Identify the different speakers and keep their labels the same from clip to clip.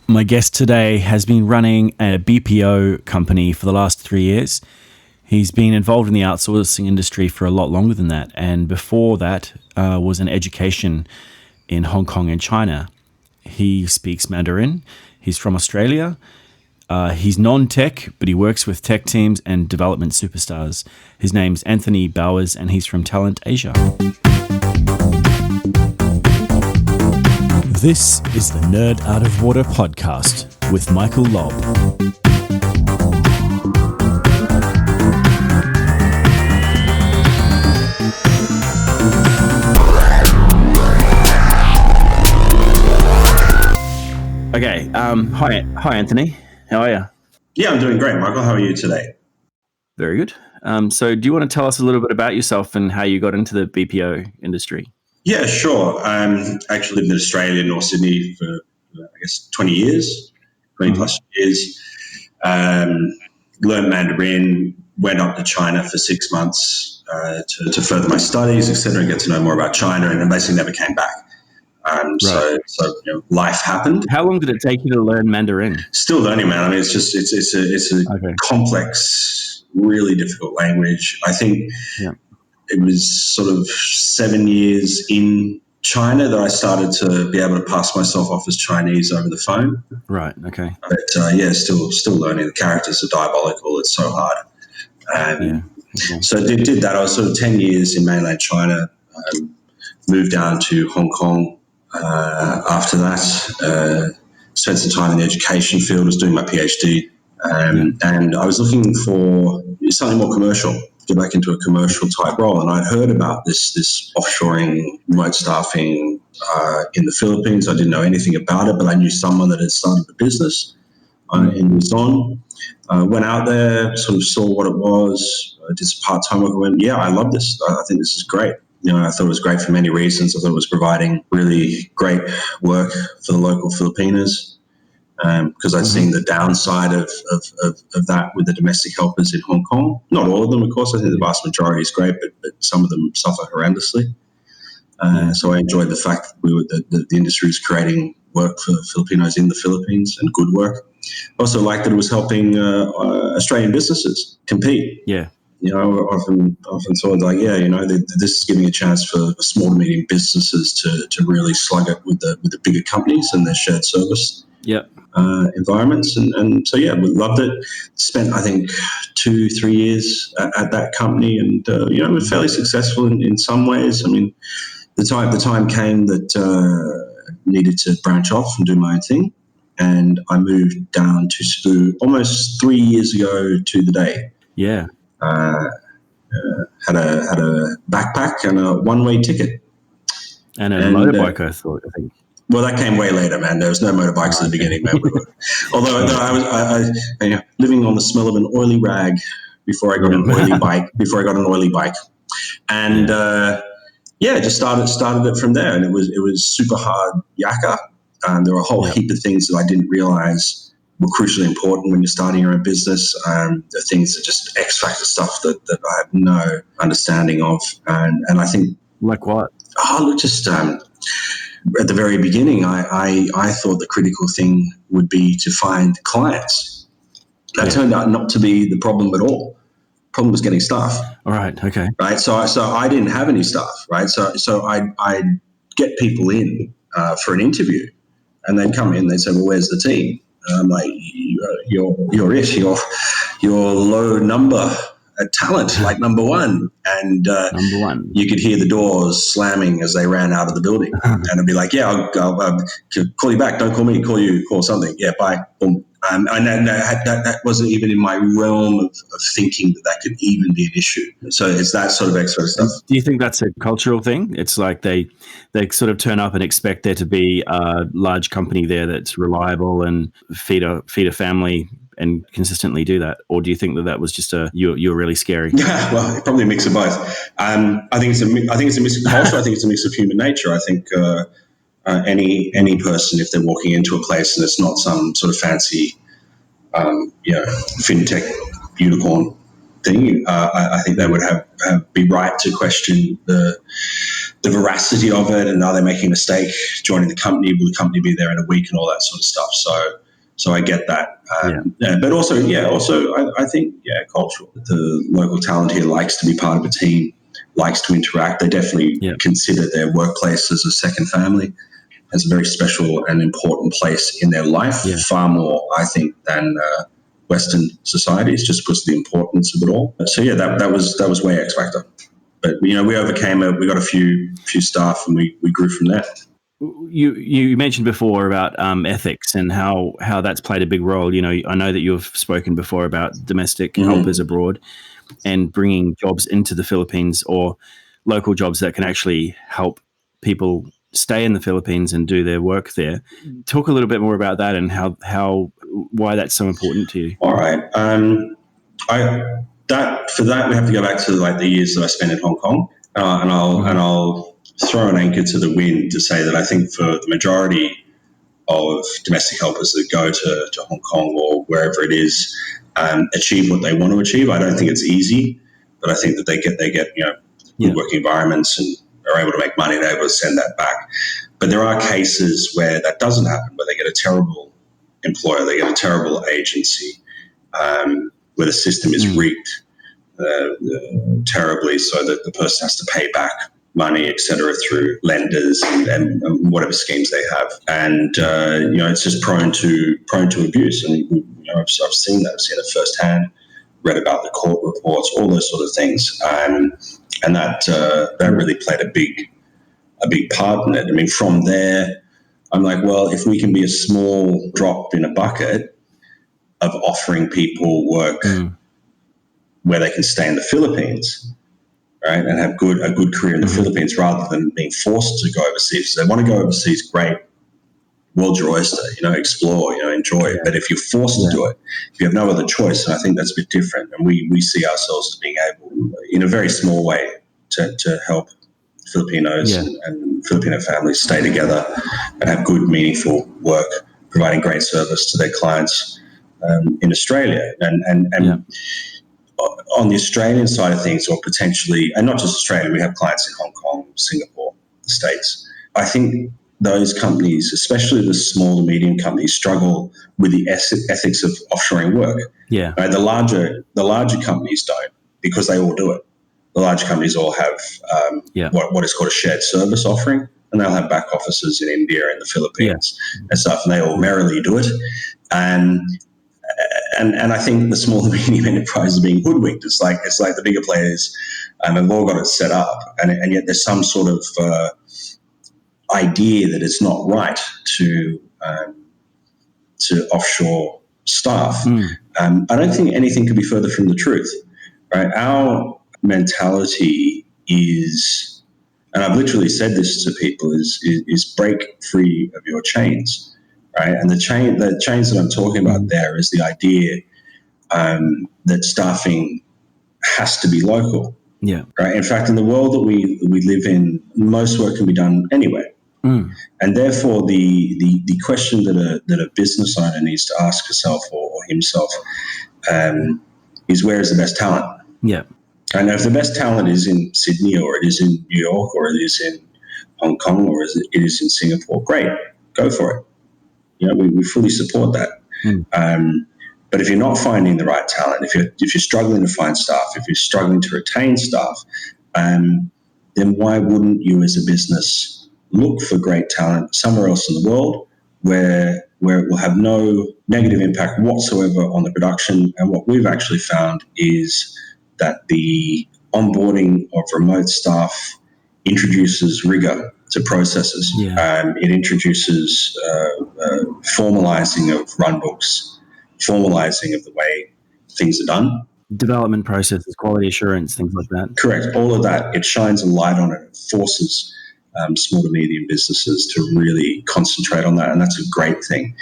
Speaker 1: My guest today has been running a BPO company for the last 3 years. He's been involved in the outsourcing industry for a lot longer than that, and before that was in education in Hong Kong and China. He speaks Mandarin. He's from Australia. He's non-tech, but he works with tech teams and development superstars. His name's Anthony Bowers, and he's from Tallant Asia. This is the Nerd Out of Water podcast with Michael Lobb. Okay. Hi, Anthony. How are you?
Speaker 2: Yeah, I'm doing great, Michael. How are you today?
Speaker 1: Very good. So do you want to tell us a little bit about yourself and how you got into the BPO industry?
Speaker 2: Yeah, sure. I actually lived in Australia, North Sydney, for, 20 years, 20 plus years. Learned Mandarin, went up to China for 6 months to further my studies, etc., and get to know more about China, and then basically never came back.
Speaker 1: Right.
Speaker 2: So life happened.
Speaker 1: How long did it take you to learn Mandarin?
Speaker 2: Still learning, man. I mean, it's a complex, really difficult language. I think it was sort of 7 years in China that I started to be able to pass myself off as Chinese over the phone.
Speaker 1: Right. Okay.
Speaker 2: But still learning. The characters are diabolical. It's so hard. So did that. I was sort of 10 years in mainland China. Moved down to Hong Kong after that. Spent some time in the education field. Was doing my PhD, and I was looking for something more commercial. Get back into a commercial type role, and I'd heard about this offshoring, remote staffing in the Philippines. I didn't know anything about it, but I knew someone that had started the business in Luzon. Went out there, sort of saw what it was, did some part-time work, and went, I love this. I think this is great. I thought it was great for many reasons. I thought it was providing really great work for the local Filipinos. Because I'd seen the downside of that with the domestic helpers in Hong Kong. Not all of them, of course. I think the vast majority is great, but some of them suffer horrendously. So I enjoyed the fact that the industry is creating work for Filipinos in the Philippines, and good work. I also liked that it was helping Australian businesses compete.
Speaker 1: Yeah.
Speaker 2: Often thought like, this is giving a chance for small to medium businesses to really slug it with the bigger companies and their shared service. Environments, and so we loved it. Spent I think 2-3 years at that company, and it was fairly successful in some ways. I mean, the time came that needed to branch off and do my own thing, and I moved down to Cebu almost 3 years ago to the day. Had a backpack and a one-way ticket
Speaker 1: and a motorbike. I think.
Speaker 2: Well, that came way later, man. There was no motorbikes at the beginning, man. Although I was living on the smell of an oily rag before I got an oily bike. And just started it from there. And it was super hard yakka. There were a whole heap of things that I didn't realize were crucially important when you're starting your own business. The things that just X factor stuff that I have no understanding of. And I think,
Speaker 1: like what?
Speaker 2: At the very beginning, I thought the critical thing would be to find clients. That turned out not to be the problem at all. The problem was getting staff.
Speaker 1: All right. Okay.
Speaker 2: Right. So I didn't have any staff. Right. So I'd get people in for an interview, and they'd come in. They'd say, "Well, where's the team?" And I'm like, "You're it. You're low number at Tallant, like number one." And
Speaker 1: number one.
Speaker 2: You could hear the doors slamming as they ran out of the building. And I'd be like, I'll call you back. Don't call me, call something. Yeah, bye. Boom. And that wasn't even in my realm of thinking that could even be an issue. So it's that sort of extra stuff.
Speaker 1: Do you think that's a cultural thing? It's like they sort of turn up and expect there to be a large company there that's reliable and feed a family and consistently do that? Or do you think that was just you're really scary?
Speaker 2: Yeah, well, probably a mix of both. I think it's a mix of culture. I think it's a mix of human nature. I think any person, if they're walking into a place and it's not some sort of fancy, fintech unicorn thing, I think they would be right to question the the veracity of it, and are they making a mistake joining the company? Will the company be there in a week, and all that sort of stuff. So I get that. But also, I think, cultural. The local talent here likes to be part of a team, likes to interact. They definitely consider their workplace as a second family, as a very special and important place in their life, far more, I think, than Western societies, just because of the importance of it all. So that was way X Factor. But we overcame it. We got a few staff, and we grew from there.
Speaker 1: You mentioned before about ethics and how that's played a big role. I know that you've spoken before about domestic helpers abroad and bringing jobs into the Philippines, or local jobs that can actually help people stay in the Philippines and do their work there. Talk a little bit more about that and why that's so important to you.
Speaker 2: All right. For that we have to go back to the years that I spent in Hong Kong, and I'll throw an anchor to the wind to say that I think for the majority of domestic helpers that go to Hong Kong or wherever it is, achieve what they want to achieve. I don't think it's easy, but I think that they get good working environments and are able to make money and are able to send that back. But there are cases where that doesn't happen, where they get a terrible employer, they get a terrible agency, where the system is rigged terribly, so that the person has to pay back money, etc., through lenders and whatever schemes they have, and it's just prone to abuse. And I've seen that. I've seen it firsthand. Read about the court reports, all those sort of things, and that really played a big part in it. I mean, from there, I'm like, well, if we can be a small drop in a bucket of offering people work where they can stay in the Philippines, right, and have a good career in the Philippines, rather than being forced to go overseas. If they want to go overseas, great, world's your oyster, explore, enjoy it. But if you're forced to do it, if you have no other choice, and I think that's a bit different, and we see ourselves as being able, in a very small way, to help Filipinos and Filipino families stay together and have good, meaningful work, providing great service to their clients in Australia. And on the Australian side of things, or potentially, and not just Australia, we have clients in Hong Kong, Singapore, the States. I think those companies, especially the small to medium companies, struggle with the ethics of offshoring work.
Speaker 1: Yeah.
Speaker 2: Right? The larger companies don't, because they all do it. The large companies all have what is called a shared service offering, and they'll have back offices in India and the Philippines and stuff, and they all merrily do it. And I think the small and medium enterprises are being hoodwinked. It's like the bigger players have all got it set up, and yet there's some sort of idea that it's not right to offshore staff. I don't think anything could be further from the truth. Right? Our mentality is, and I've literally said this to people, is break free of your chains. Right, and the chains that I'm talking about there is the idea that staffing has to be local.
Speaker 1: Yeah.
Speaker 2: Right. In fact, in the world that we live in, most work can be done anywhere, and therefore the question that a business owner needs to ask herself or himself is, where is the best talent?
Speaker 1: Yeah.
Speaker 2: And if the best talent is in Sydney, or it is in New York, or it is in Hong Kong, or it is in Singapore, great, go for it. We fully support that. But if you're not finding the right talent, if you're struggling to find staff, if you're struggling to retain staff, then why wouldn't you as a business look for great talent somewhere else in the world where it will have no negative impact whatsoever on the production? And what we've actually found is that the onboarding of remote staff introduces rigor to processes. It introduces formalizing of run books, formalizing of the way things are done.
Speaker 1: Development processes, quality assurance, things like that.
Speaker 2: Correct. All of that. It shines a light on it. It forces small to medium businesses to really concentrate on that, and that's a great thing.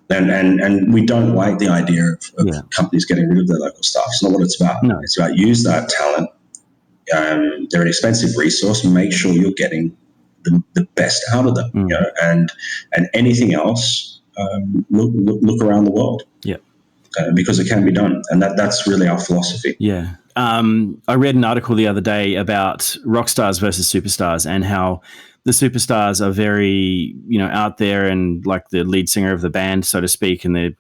Speaker 2: And we don't like the idea of companies getting rid of their local staff. It's not what it's about.
Speaker 1: No.
Speaker 2: It's about use that talent. They're an expensive resource. Make sure you're getting the best out of them, and anything else, look around the world, because it can be done, and that's really our philosophy.
Speaker 1: Yeah. I read an article the other day about rock stars versus superstars and how the superstars are very, out there and like the lead singer of the band, so to speak, and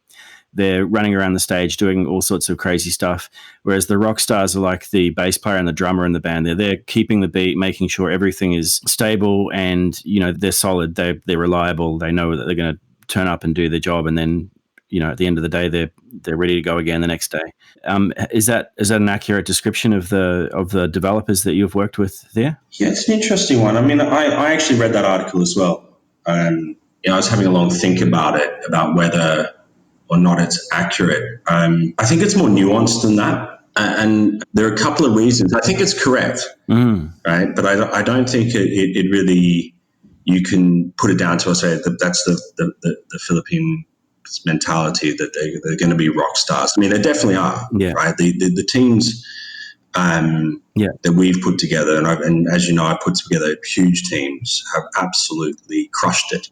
Speaker 1: they're running around the stage doing all sorts of crazy stuff. Whereas the rock stars are like the bass player and the drummer in the band. They're there keeping the beat, making sure everything is stable and, they're solid. They're reliable. They know that they're going to turn up and do their job. And then, at the end of the day, they're ready to go again the next day. Is that an accurate description of the developers that you've worked with there?
Speaker 2: Yeah, it's an interesting one. I mean, I actually read that article as well. I was having a long think about it, about whether or not it's accurate. I think it's more nuanced than that. And there are a couple of reasons. I think it's correct, right? But I don't think it really, you can put it down to, I say, that's the Philippine mentality that they're going to be rock stars. I mean, they definitely are, right? The teams that we've put together, and as you know, I put together huge teams, have absolutely crushed it.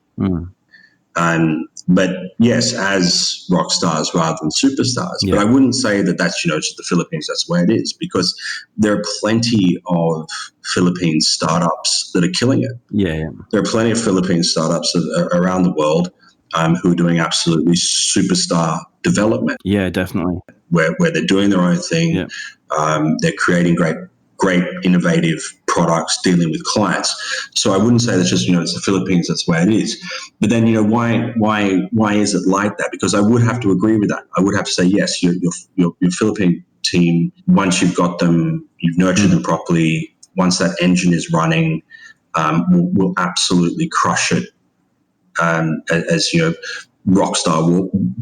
Speaker 2: But yes, as rock stars rather than superstars. Yeah. But I wouldn't say that that's, just the Philippines, that's the way it is, because there are plenty of Philippine startups that are killing it.
Speaker 1: Yeah.
Speaker 2: There are plenty of Philippine startups around the world who are doing absolutely superstar development.
Speaker 1: Yeah, definitely.
Speaker 2: Where they're doing their own thing. Yeah. They're creating great innovative products, dealing with clients. So I wouldn't say that's just, it's the Philippines, that's the way it is. But then, why is it like that? Because I would have to agree with that. I would have to say, yes, your Philippine team, once you've got them, you've nurtured them properly, once that engine is running, will absolutely crush it as rock star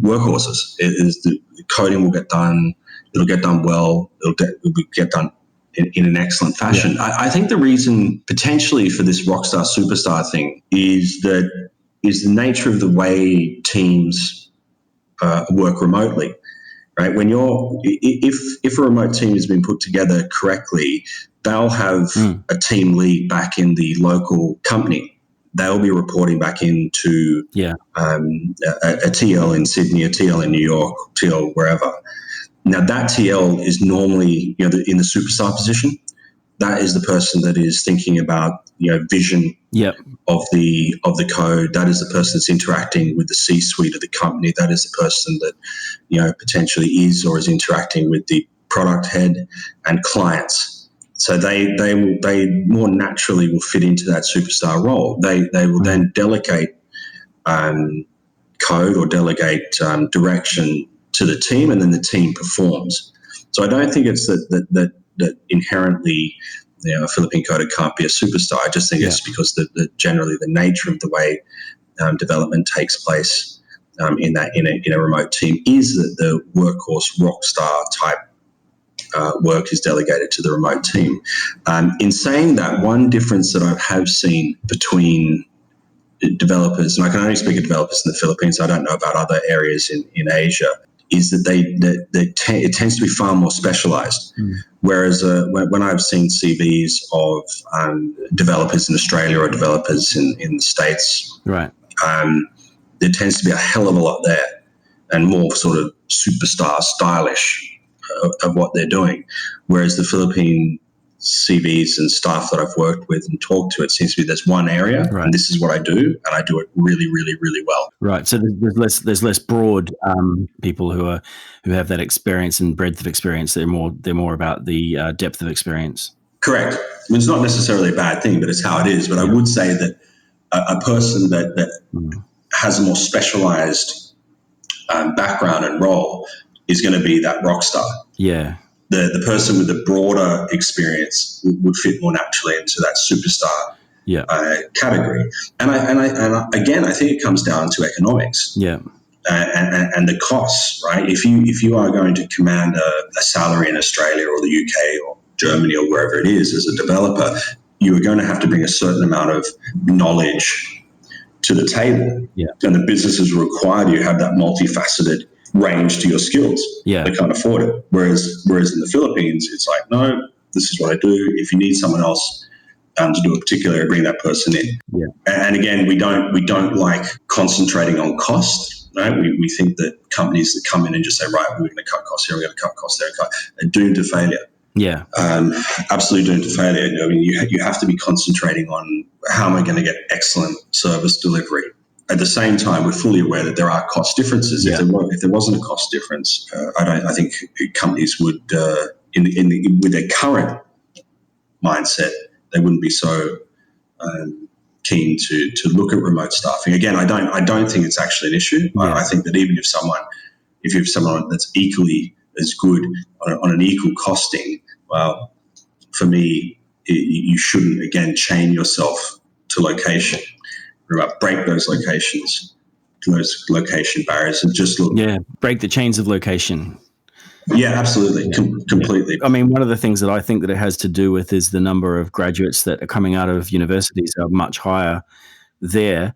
Speaker 2: workhorses. The coding will get done. It'll get done well. It'll get done in an excellent fashion. Yeah. I think the reason potentially for this rockstar superstar thing is the nature of the way teams work remotely, right? When if a remote team has been put together correctly, they'll have a team lead back in the local company. They'll be reporting back into a TL in Sydney, a TL in New York, TL wherever. Now, that TL is normally, in the superstar position. That is the person that is thinking about, vision of the code. That is the person that's interacting with the C-suite of the company. That is the person that, potentially is or is interacting with the product head and clients. So they more naturally will fit into that superstar role. They will then delegate code or delegate direction to the team, and then the team performs. So I don't think it's that inherently, a Philippine coder can't be a superstar. I just think it's because generally the nature of the way development takes place in a remote team is that the workhorse rock star type work is delegated to the remote team. In saying that, one difference that I have seen between developers, and I can only speak of developers in the Philippines, I don't know about other areas in Asia, is that it tends to be far more specialized. Whereas when I've seen CVs of developers in Australia or developers in the States,
Speaker 1: right,
Speaker 2: there tends to be a hell of a lot there and more sort of superstar stylish of what they're doing. Whereas the Philippine CVs and staff that I've worked with and talked to, it seems to be there's one area, and this is what I do, and I do it really, really, really well.
Speaker 1: Right. So there's less broad people who have that experience and breadth of experience. They're more about the depth of experience.
Speaker 2: Correct. I mean, it's not necessarily a bad thing, but it's how it is. But I would say that a person that has a more specialized background and role is going to be that rock star.
Speaker 1: Yeah.
Speaker 2: The person with the broader experience would fit more naturally into that superstar category. And I again, I think it comes down to economics.
Speaker 1: Yeah.
Speaker 2: And the costs, right? If you are going to command a salary in Australia or the UK or Germany or wherever it is as a developer, you are going to have to bring a certain amount of knowledge to the table.
Speaker 1: Yeah.
Speaker 2: And the businesses require you have that multifaceted range to your skills.
Speaker 1: Yeah.
Speaker 2: They can't afford it. Whereas in the Philippines, it's like, no, this is what I do. If you need someone else to do a particular area, bring that person in.
Speaker 1: Yeah.
Speaker 2: And again, we don't like concentrating on cost. Right? We think that companies that come in and just say, right, we're going to cut costs here, we're going to cut costs there, are doomed to failure.
Speaker 1: Yeah.
Speaker 2: Absolutely doomed to failure. I mean, you have to be concentrating on how am I going to get excellent service delivery. At the same time, we're fully aware that there are cost differences.
Speaker 1: Yeah.
Speaker 2: If there wasn't a cost difference, I think companies would, with their current mindset, they wouldn't be so keen to look at remote staffing. Again, I don't think it's actually an issue.
Speaker 1: Yeah.
Speaker 2: I think that even if you have someone that's equally as good on an equal costing, well, for me, you shouldn't again chain yourself to location. Break those location barriers, and just look.
Speaker 1: Yeah, break the chains of location.
Speaker 2: Yeah, absolutely, completely.
Speaker 1: I mean, one of the things that I think that it has to do with is the number of graduates that are coming out of universities are much higher there.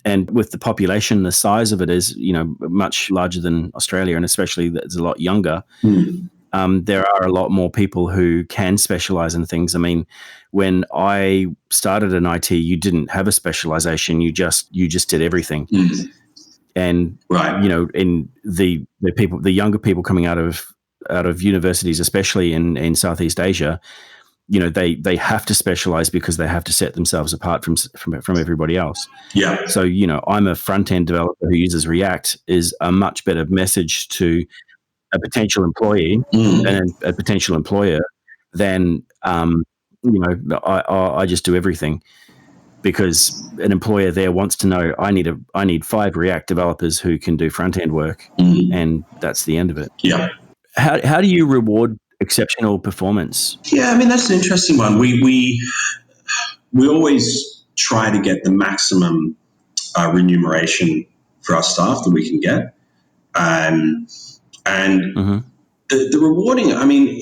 Speaker 1: And with the population, the size of it is, much larger than Australia, and especially that it's a lot younger. There are a lot more people who can specialize in things. I mean, when I started in IT, you didn't have a specialization. You just did everything. And
Speaker 2: right.
Speaker 1: In the younger people coming out of universities, especially in Southeast Asia, they have to specialize because they have to set themselves apart from everybody else.
Speaker 2: Yeah.
Speaker 1: So, I'm a front-end developer who uses React is a much better message to a potential employee and a potential employer than, I just do everything, because an employer there wants to know I need 5 React developers who can do front-end work, and that's the end of it.
Speaker 2: Yeah.
Speaker 1: How do you reward exceptional performance?
Speaker 2: Yeah, I mean, that's an interesting one. We always try to get the maximum remuneration for our staff that we can get. And the rewarding, I mean,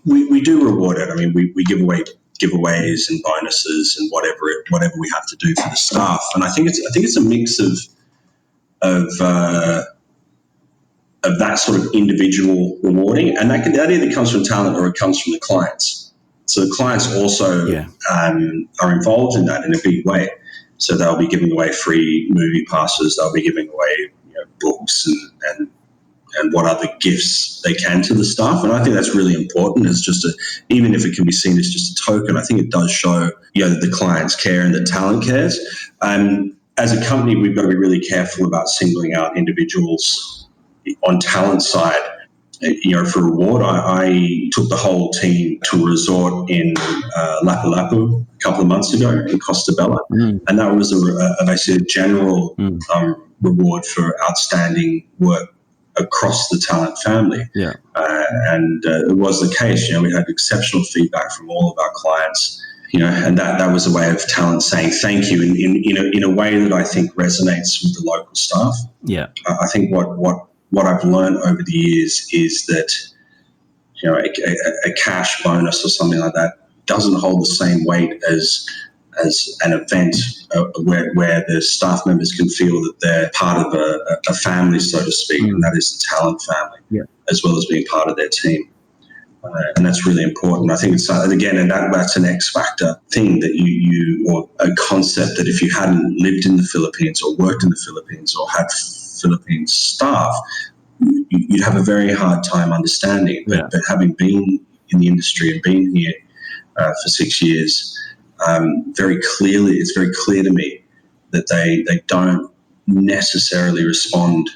Speaker 2: we do reward it. I mean, we give away giveaways and bonuses and whatever we have to do for the staff. And I think it's a mix of that sort of individual rewarding, and that either comes from talent or it comes from the clients. So the clients also are involved in that in a big way. So they'll be giving away free movie passes. They'll be giving away books and what other gifts they can to the staff. And I think that's really important. It's just even if it can be seen as just a token, I think it does show that the clients care and the talent cares. As a company, we've got to be really careful about singling out individuals on talent side. For reward, I took the whole team to a resort in Lapu-Lapu a couple of months ago in Costa Bella, and that was basically a general reward for outstanding work across the Tallant family.
Speaker 1: Yeah.
Speaker 2: And it was the case. We had exceptional feedback from all of our clients. And that was a way of Tallant saying thank you in a way that I think resonates with the local staff.
Speaker 1: Yeah.
Speaker 2: I think what I've learned over the years is that a cash bonus or something like that doesn't hold the same weight as an event where the staff members can feel that they're part of a family, so to speak, and that is the Tallant family, as well as being part of their team. And that's really important. I think it's, again, and that's an X factor thing that or a concept that if you hadn't lived in the Philippines or worked in the Philippines or had Philippine staff, you'd have a very hard time understanding. But having been in the industry and been here for 6 years, it's very clear to me that they don't necessarily respond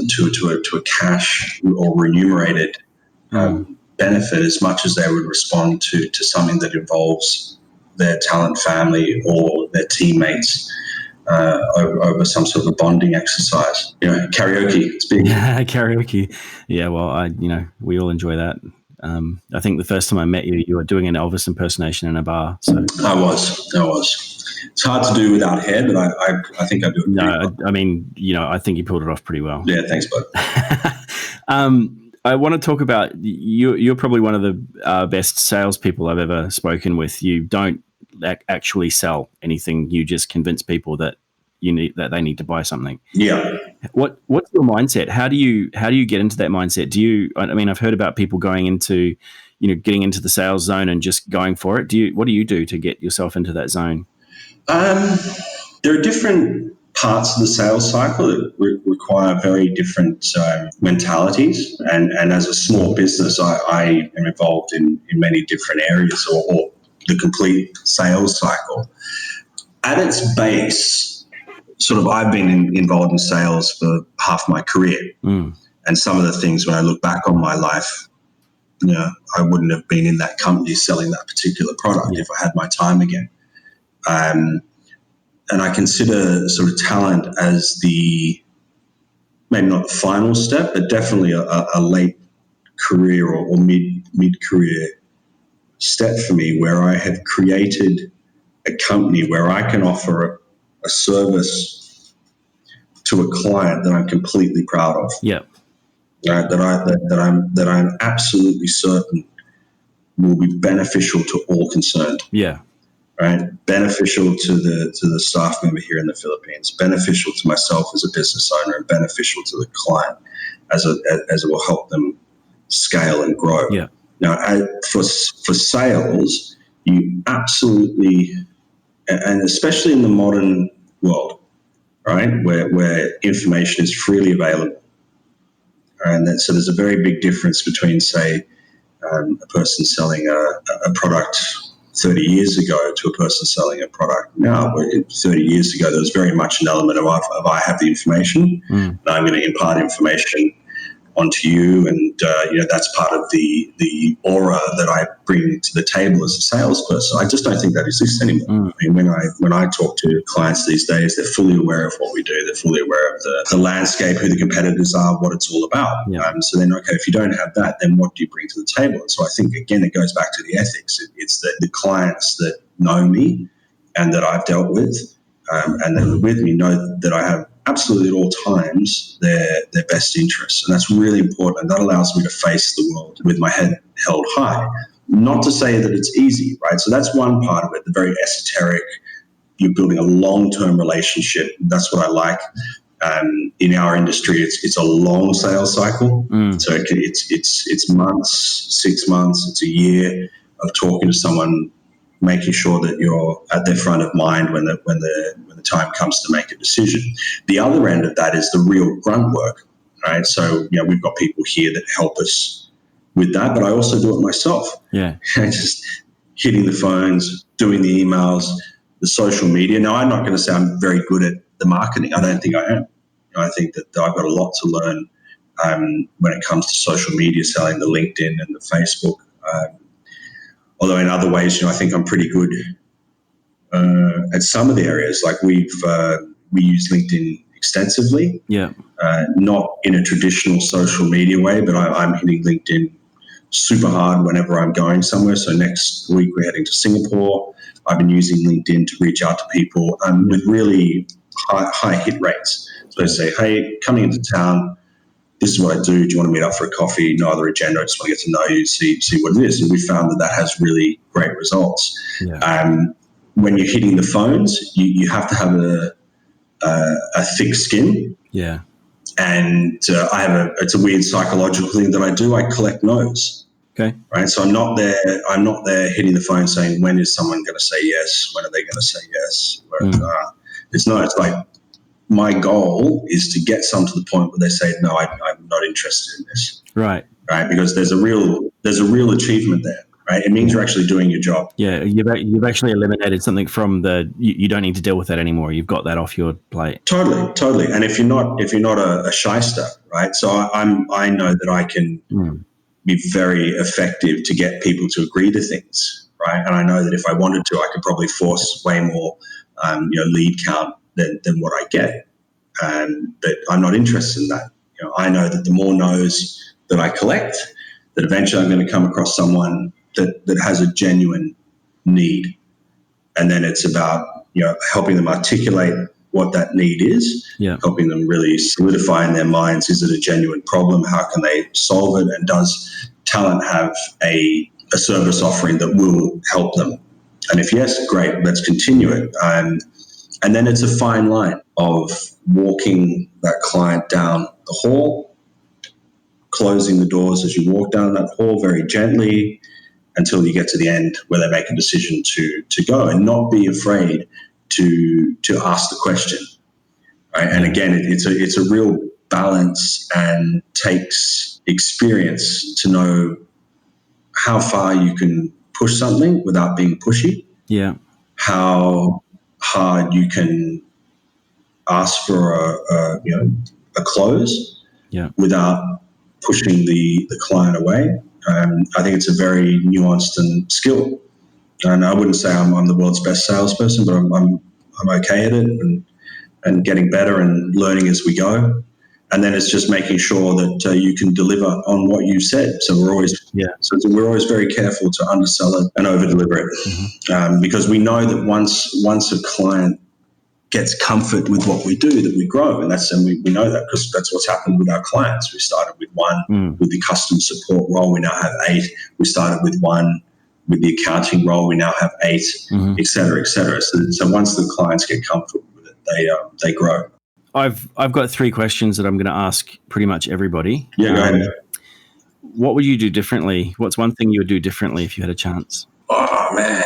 Speaker 2: to a cash or remunerated benefit as much as they would respond to something that involves their Tallant family or their teammates over some sort of a bonding exercise. Karaoke, it's big.
Speaker 1: Yeah, karaoke. Yeah, well, we all enjoy that. I think the first time I met you, you were doing an Elvis impersonation in a bar. So
Speaker 2: I was. It's hard to do without hair, but I think I do it.
Speaker 1: No, I mean, I think you pulled it off pretty well.
Speaker 2: Yeah, thanks, bud.
Speaker 1: I want to talk about you. You're probably one of the best salespeople I've ever spoken with. You don't actually sell anything. You just convince people that they need to buy something.
Speaker 2: Yeah.
Speaker 1: What's your mindset? How do you get into that mindset? I mean, I've heard about people going into, getting into the sales zone and just going for it. What do you do to get yourself into that zone?
Speaker 2: There are different parts of the sales cycle that require very different mentalities. And as a small business, I am involved in many different areas or the complete sales cycle. At its base, sort of I've been involved in sales for half my career. And some of the things when I look back on my life, I wouldn't have been in that company selling that particular product if I had my time again. And I consider sort of Tallant as maybe not the final step, but definitely a late career or mid-career step for me, where I have created a company where I can offer a service to a client that I'm completely proud of.
Speaker 1: Yeah.
Speaker 2: That I'm absolutely certain will be beneficial to all concerned.
Speaker 1: Yeah.
Speaker 2: Right, beneficial to the staff member here in the Philippines, beneficial to myself as a business owner, and beneficial to the client as it will help them scale and grow.
Speaker 1: Yeah.
Speaker 2: Now, for sales, you absolutely, and especially in the modern world, right, where information is freely available, and so there's a very big difference between, say, a person selling a product 30 years ago to a person selling a product now. 30 years ago, there was very much an element of I have the information, and I'm going to impart information onto you, and that's part of the aura that I bring to the table as a salesperson. I just don't think that exists anymore. I mean, when I talk to clients these days, they're fully aware of what we do. They're fully aware of the landscape, who the competitors are, what it's all about.
Speaker 1: Yeah.
Speaker 2: So then, okay, if you don't have that, then what do you bring to the table? And so I think, again, it goes back to the ethics. It's that the clients that know me and that I've dealt with and that are with me know that I have absolutely at all times their best interests. And that's really important. And that allows me to face the world with my head held high. Not to say that it's easy, right? So that's one part of it, the very esoteric. You're building a long-term relationship. That's what I like. In our industry, it's a long sales cycle. So it's months, 6 months, it's a year of talking to someone, making sure that you're at their front of mind when the time comes to make a decision. The other end of that is the real grunt work, right? So we've got people here that help us with that, but I also do it myself.
Speaker 1: Yeah,
Speaker 2: just hitting the phones, doing the emails, the social media. Now, I'm not going to say I'm very good at the marketing. I don't think I am. I think that I've got a lot to learn when it comes to social media, selling the LinkedIn and the Facebook. Although in other ways, I think I'm pretty good at some of the areas. Like we use LinkedIn extensively.
Speaker 1: Yeah.
Speaker 2: Not in a traditional social media way, but I'm hitting LinkedIn super hard whenever I'm going somewhere. So next week we're heading to Singapore. I've been using LinkedIn to reach out to people with really high hit rates. So I say, hey, coming into town, this is what I do. Do you want to meet up for a coffee? No other agenda. I just want to get to know you, see what it is. And we found that has really great results.
Speaker 1: Yeah.
Speaker 2: When you're hitting the phones, you have to have a thick skin.
Speaker 1: Yeah.
Speaker 2: And it's a weird psychological thing that I do. I collect no's.
Speaker 1: Okay.
Speaker 2: Right. So I'm not there hitting the phone saying, when is someone going to say yes? When are they going to say yes? It's like, my goal is to get some to the point where they say, no, I'm not interested in this.
Speaker 1: Right.
Speaker 2: Right. Because there's a real achievement there. Right. It means you're actually doing your job.
Speaker 1: Yeah. You've actually eliminated something from you don't need to deal with that anymore. You've got that off your plate.
Speaker 2: Totally. And if you're not a shyster, right. So I know that I can be very effective to get people to agree to things. Right. And I know that if I wanted to, I could probably force way more, lead count than what I get. But I'm not interested in that. I know that the more no's that I collect, that eventually I'm going to come across someone that has a genuine need. And then it's about, helping them articulate what that need is, helping them really solidify in their minds, is it a genuine problem? How can they solve it? And does Tallant have a service offering that will help them? And if yes, great, let's continue it. And then it's a fine line of walking that client down the hall, closing the doors as you walk down that hall very gently until you get to the end where they make a decision to go, and not be afraid to ask the question. right? And again, it's a real balance and takes experience to know how far you can push something without being pushy.
Speaker 1: Yeah.
Speaker 2: How hard you can ask for a close without pushing the client away. I think it's a very nuanced and skill. And I wouldn't say I'm the world's best salesperson, but I'm okay at it and getting better and learning as we go. And then it's just making sure that you can deliver on what you said. So we're always very careful to undersell it and over deliver it, because we know that once a client gets comfort with what we do, that we grow, and we know that because that's what's happened with our clients. We started with one with the customer support role. We now have 8. We started with one with the accounting role. We now have 8, et cetera, et cetera. So once the clients get comfortable with it, they grow.
Speaker 1: I've got 3 questions that I'm going to ask pretty much everybody.
Speaker 2: Yeah, go ahead.
Speaker 1: What would you do differently? What's one thing you would do differently if you had a chance?
Speaker 2: Oh man,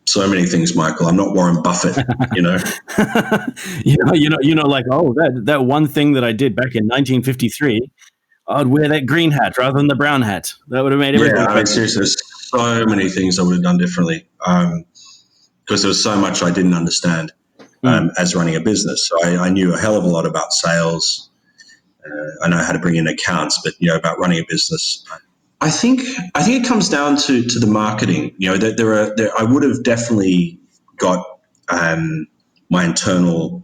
Speaker 2: so many things, Michael. I'm not Warren Buffett, you know.
Speaker 1: Like, oh, that one thing that I did back in 1953, I'd wear that green hat rather than the brown hat. That would have made everything.
Speaker 2: Yeah, I mean, seriously, there's so many things I would have done differently because there was so much I didn't understand as running a business. So I knew a hell of a lot about sales. I know how to bring in accounts, but about running a business. I think it comes down to the marketing. I would have definitely got my internal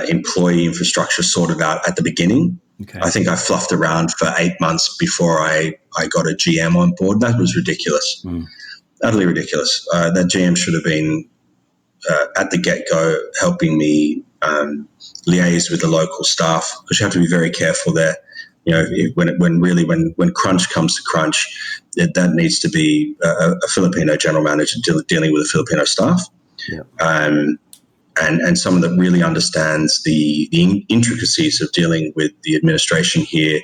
Speaker 2: employee infrastructure sorted out at the beginning.
Speaker 1: Okay.
Speaker 2: I think I fluffed around for 8 months before I got a GM on board. That was ridiculous, utterly ridiculous. That GM should have been at the get-go helping me liaise with the local staff, because you have to be very careful there. When crunch comes to crunch, that needs to be a Filipino general manager dealing with a Filipino staff, and someone that really understands the intricacies of dealing with the administration here,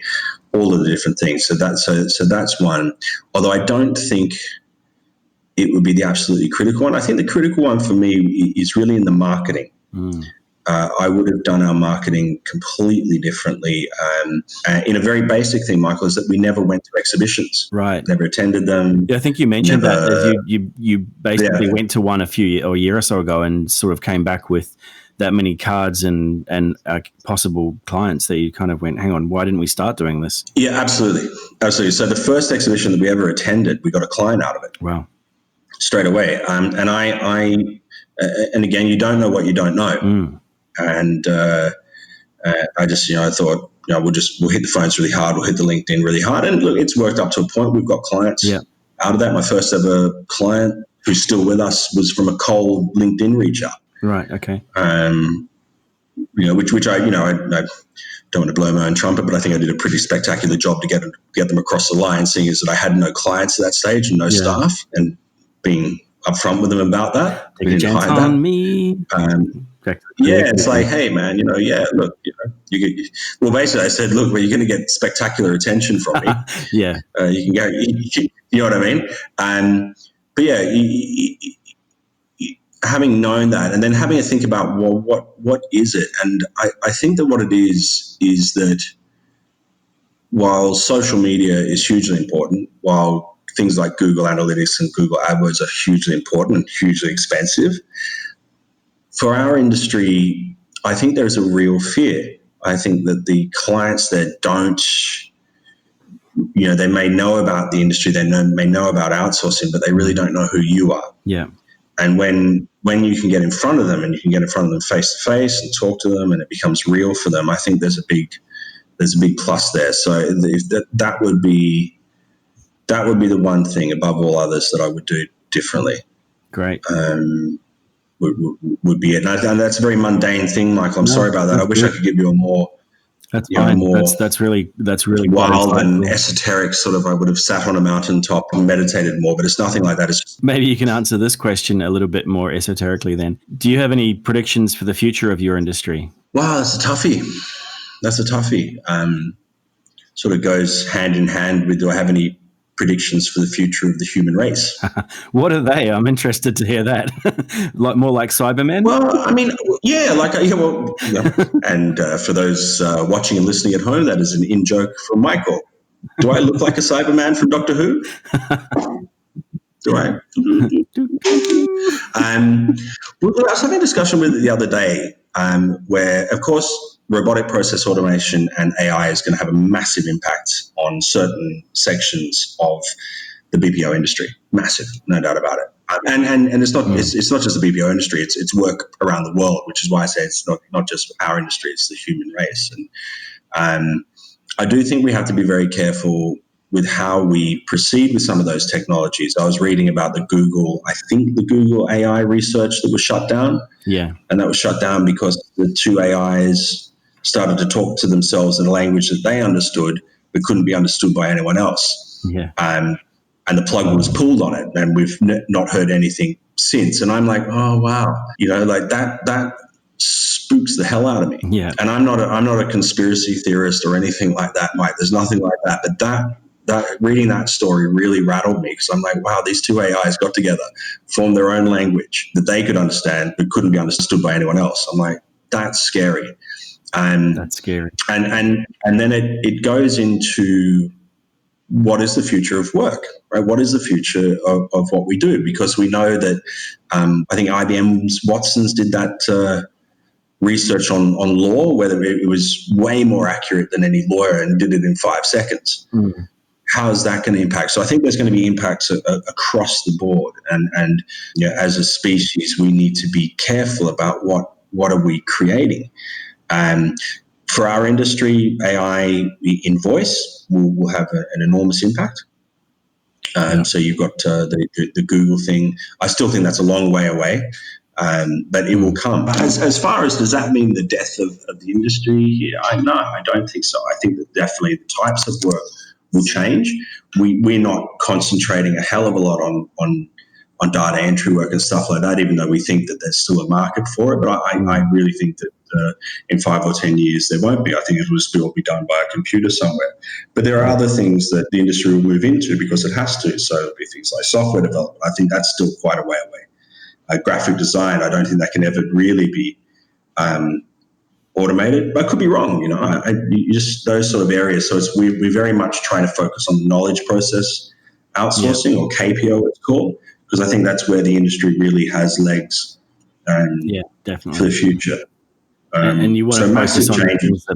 Speaker 2: all of the different things. So that's one. Although I don't think it would be the absolutely critical one. I think the critical one for me is really in the marketing. I would have done our marketing completely differently. In a very basic thing, Michael, is that we never went to exhibitions.
Speaker 1: Right.
Speaker 2: Never attended them.
Speaker 1: Yeah, I think you mentioned that as you basically went to one a year or so ago and sort of came back with that many cards and possible clients that you kind of went, hang on, why didn't we start doing this?
Speaker 2: Yeah, absolutely. Absolutely. So the first exhibition that we ever attended, we got a client out of it.
Speaker 1: Wow.
Speaker 2: Straight away. And and again, you don't know what you don't know. And I just, I thought, we'll hit the phones really hard. We'll hit the LinkedIn really hard. And look, it's worked up to a point. We've got clients out of that. My first ever client who's still with us was from a cold LinkedIn reach out.
Speaker 1: Right. Okay.
Speaker 2: Which I don't want to blow my own trumpet, but I think I did a pretty spectacular job to get them across the line, seeing as that I had no clients at that stage and no staff, and being upfront with them about that.
Speaker 1: Take a chance on me.
Speaker 2: It's like, hey, man, look, well, basically I said, look, well, you're going to get spectacular attention from me.
Speaker 1: You
Speaker 2: can go, you know what I mean? But having known that, and then having to think about, well, what is it? And I think that what it is that while social media is hugely important, while things like Google Analytics and Google AdWords are hugely important and hugely expensive, for our industry, I think there's a real fear. I think that the clients that don't, they may know about the industry, they may know about outsourcing, but they really don't know who you are.
Speaker 1: Yeah. And
Speaker 2: when you can get in front of them and you can get in front of them face to face and talk to them and it becomes real for them, I think there's a big plus there. So that would be the one thing above all others that I would do differently.
Speaker 1: Great.
Speaker 2: Would be it. And that's a very mundane thing, Michael. I'm sorry about that. I wish I could give you a more
Speaker 1: That's fine. That's really
Speaker 2: wild and esoteric sort of. I would have sat on a mountaintop and meditated more, but it's nothing like that.
Speaker 1: Maybe you can answer this question a little bit more esoterically then. Do you have any predictions for the future of your industry?
Speaker 2: Wow, that's a toughie. Sort of goes hand in hand with, do I have any predictions for the future of the human race.
Speaker 1: What are they? I'm interested to hear that. More like Cybermen?
Speaker 2: Well, I mean, yeah, and for those watching and listening at home, that is an in-joke from Michael. Do I look like a Cyberman from Doctor Who? Do I? I was having a discussion with it the other day where, of course, robotic process automation and AI is going to have a massive impact on certain sections of the BPO industry. Massive, no doubt about it. And it's not it's not just the BPO industry. It's work around the world, which is why I say it's not just our industry. It's the human race. And I do think we have to be very careful with how we proceed with some of those technologies. I was reading about the Google AI research that was shut down.
Speaker 1: Yeah.
Speaker 2: And that was shut down because the two AIs started to talk to themselves in a language that they understood but couldn't be understood by anyone else.
Speaker 1: Yeah.
Speaker 2: And the plug was pulled on it, and we've not heard anything since. And I'm like, oh, wow. Like that spooks the hell out of me.
Speaker 1: Yeah.
Speaker 2: And I'm not a conspiracy theorist or anything like that, Mike. There's nothing like that. But that reading that story really rattled me, because I'm like, wow, these two AIs got together, formed their own language that they could understand but couldn't be understood by anyone else. I'm like, that's scary.
Speaker 1: That's scary.
Speaker 2: And then it goes into what is the future of work, right? What is the future of what we do? Because we know that I think IBM's Watson's did that research on law, whether it was way more accurate than any lawyer and did it in 5 seconds. How is that going to impact? So I think there's going to be impacts across the board. And as a species, we need to be careful about what are we creating. For our industry, AI in voice will have an enormous impact. So you've got the Google thing. I still think that's a long way away, but it will come. As far as, does that mean the death of the industry? No, I don't think so. I think that definitely the types of work will change. We're not concentrating a hell of a lot on data entry work and stuff like that, even though we think that there's still a market for it. But I really think that in 5 or 10 years there won't be. I think it will still be done by a computer somewhere. But there are other things that the industry will move into because it has to. So it'll be things like software development. I think that's still quite a way away. Graphic design, I don't think that can ever really be automated. I could be wrong, just those sort of areas. So we're very much trying to focus on the knowledge process outsourcing, or KPO it's called, because I think that's where the industry really has legs
Speaker 1: definitely
Speaker 2: for the future.
Speaker 1: And you want to focus on
Speaker 2: changes.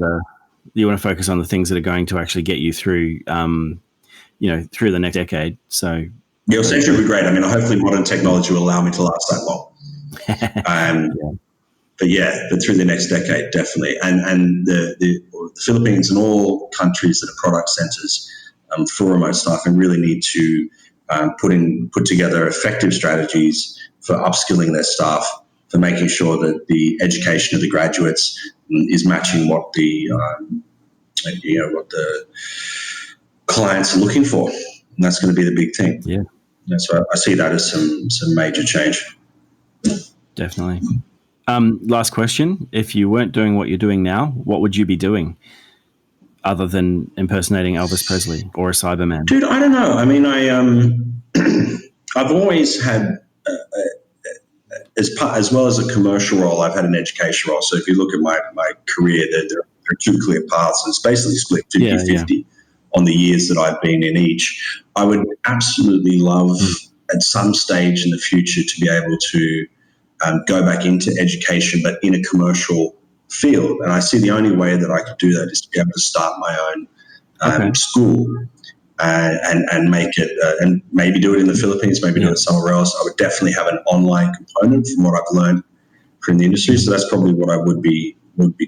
Speaker 1: focus on the things that are going to actually get you through, through the next decade. So
Speaker 2: your century will be great. I mean, hopefully modern technology will allow me to last that long. But through the next decade, definitely. And the Philippines and all countries that are product centers for remote staffing really need to put together effective strategies for upskilling their staff, for making sure that the education of the graduates is matching what the clients are looking for. And that's going to be the big thing.
Speaker 1: Yeah.
Speaker 2: So I see that as some major change.
Speaker 1: Definitely. Last question. If you weren't doing what you're doing now, what would you be doing other than impersonating Elvis Presley or a Cyberman?
Speaker 2: Dude, I don't know. I mean, I've always had, as well as a commercial role, I've had an education role. So if you look at my career, there are two clear paths. It's basically split 50-50 on the years that I've been in each. I would absolutely love at some stage in the future to be able to go back into education, but in a commercial field. And I see the only way that I could do that is to be able to start my own school and make it, and maybe do it in the Philippines, maybe do it somewhere else. I would definitely have an online component from what I've learned from the industry. So that's probably what I would be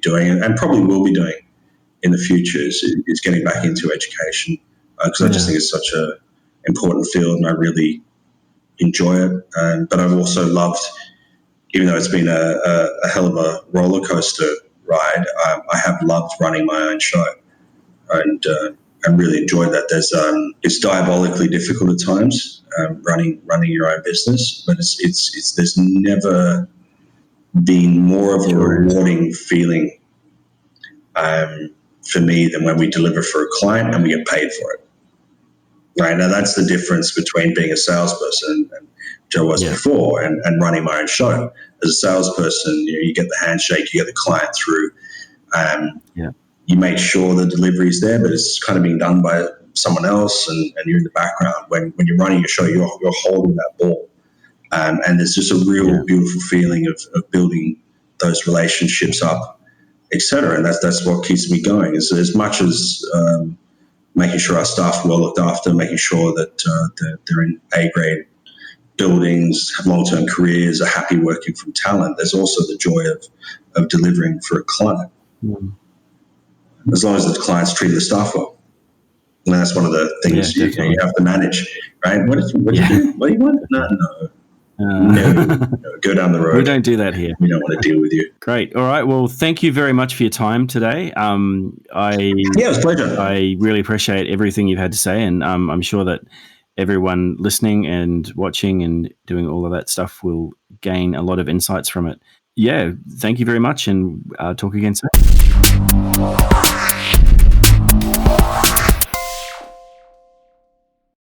Speaker 2: doing, and probably will be doing in the future is getting back into education, because I just think it's such an important field and I really enjoy it. But I've also loved, even though it's been a hell of a roller coaster ride, I have loved running my own show, and really enjoyed that. It's diabolically difficult at times, running your own business, but there's never been more of a rewarding feeling for me than when we deliver for a client and we get paid for it. Right now, that's the difference between being a salesperson, and Joe was before, and running my own show. As a salesperson, you get the handshake, you get the client through. You make sure the delivery is there, but it's kind of being done by someone else, and you're in the background. When you're running your show, you're holding that ball. And there's just a real beautiful feeling of building those relationships up, etc. And that's what keeps me going. Is as much as making sure our staff are well looked after, making sure that they're in A-grade buildings, have long-term careers, are happy working from Tallant. There's also the joy of delivering for a client. As long as the client's treating the staff well. And that's one of the things you have to manage, right? What do you do? What do you want? No. Go down the road.
Speaker 1: We don't do that here.
Speaker 2: We don't want to deal with you.
Speaker 1: Great. All right. Well, thank you very much for your time today.
Speaker 2: It was a pleasure.
Speaker 1: I really appreciate everything you've had to say, and I'm sure that everyone listening and watching and doing all of that stuff will gain a lot of insights from it. Yeah. Thank you very much, and talk again soon.